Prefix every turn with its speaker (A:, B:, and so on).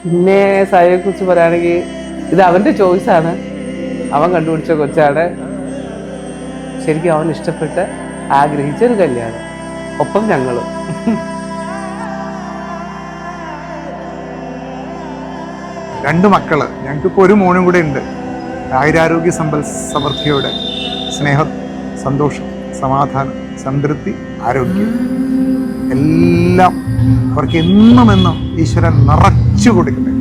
A: പിന്നെ സായിയെ കുറിച്ച് പറയുകയാണെങ്കിൽ ഇത് അവന്റെ ചോയ്സാണ്. അവൻ കണ്ടുപിടിച്ച കൊച്ചാണ്. ശരിക്കും അവൻ ഇഷ്ടപ്പെട്ട് ആഗ്രഹിച്ചൊരു കല്യാണം, ഒപ്പം ഞങ്ങളും.
B: രണ്ട് മക്കള്, ഞങ്ങൾക്കിപ്പോൾ ഒരു മോനും കൂടെ ഉണ്ട്. ആയുരാരോഗ്യ സമൃദ്ധിയോടെ സ്നേഹം, സന്തോഷം, സമാധാനം, സംതൃപ്തി, ആരോഗ്യം എല്ലാം അവർക്ക് എന്നും ഈശ്വരൻ നിറച്ചു കൊടുക്കട്ടെ.